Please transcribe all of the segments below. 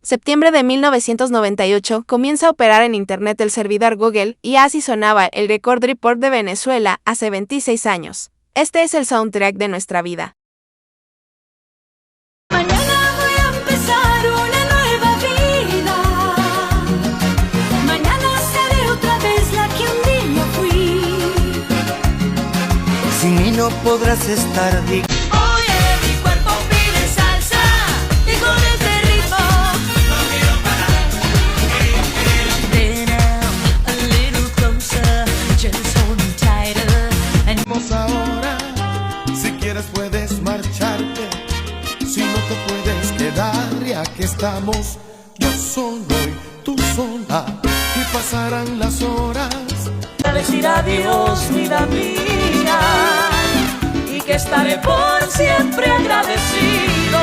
Septiembre de 1998 comienza a operar en Internet el servidor Google y así sonaba el Record Report de Venezuela hace 26 años. Este es el soundtrack de nuestra vida. Mañana voy a empezar una nueva vida. Mañana seré otra vez la que un día fui. Sin mí no podrás estar digna. Oye, mi cuerpo pide salsa y con este ritmo no quiero parar. Then I'm a little closer, just hold me tighter. Vamos ahora, si quieres puedes marcharte. Si no te puedes quedar, ya que estamos yo solo y tú sola, y pasarán las horas. A decir adiós, vida mía, y que estaré por siempre agradecido.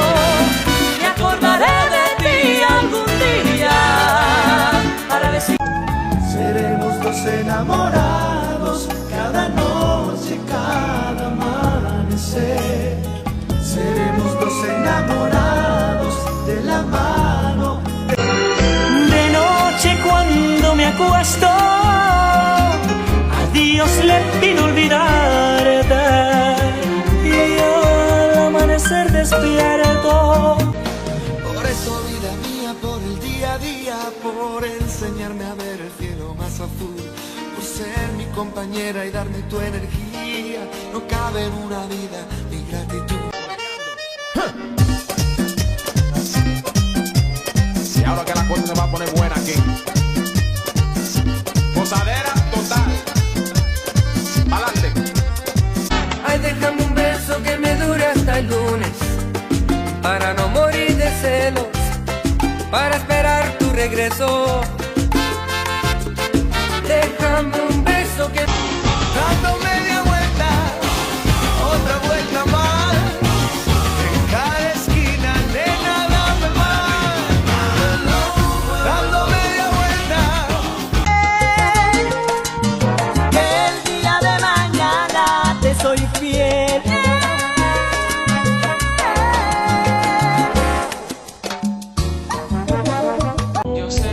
Me acordaré de ti algún día para decir. Seremos dos enamorados, cada noche, cada amanecer. Seremos dos enamorados de la mano. De noche cuando me acuesto, a Dios le pido olvidarte, y al amanecer despierto. Por eso, vida mía, por el día a día, por enseñarme a ver el cielo más azul, por ser mi compañera y darme tu energía, no cabe en una vida mi gratitud. Y ahora que la cosa se va a poner buena aquí. Posadera total. Adelante. Ay, déjame un beso que me dure hasta el lunes, para no morir de celos, para esperar tu regreso. Déjame un beso que... Dando media vuelta, otra vuelta más, en cada esquina, nena, dame más. Dando media vuelta. Que el día de mañana te soy fiel. Yo sé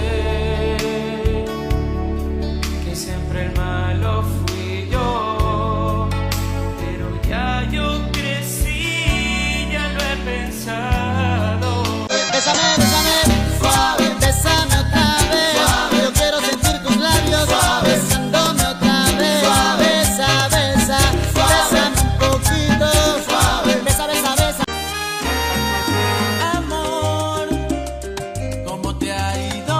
que siempre el malo fui yo, pero ya yo crecí, ya lo he pensado. Bésame, bésame, suave, bésame otra vez. Yo quiero sentir tus labios besándome otra vez. Besa, besa, bésame un poquito. Besa, besa, besa. Amor, ¿cómo te ha ido?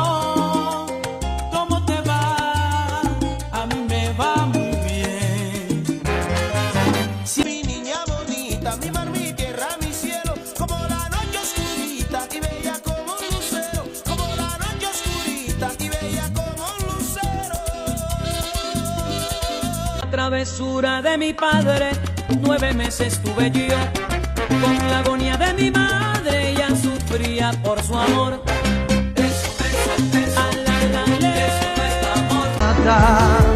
¿Cómo te va? A mí me va muy bien. Mi niña bonita, mi mar, mi tierra, mi cielo, como la noche oscurita y bella como un lucero, como la noche oscurita y bella como un lucero. La travesura de mi padre, 9 meses tuve yo. Con la agonía de mi madre, ella sufría por su amor. Eso no es amor.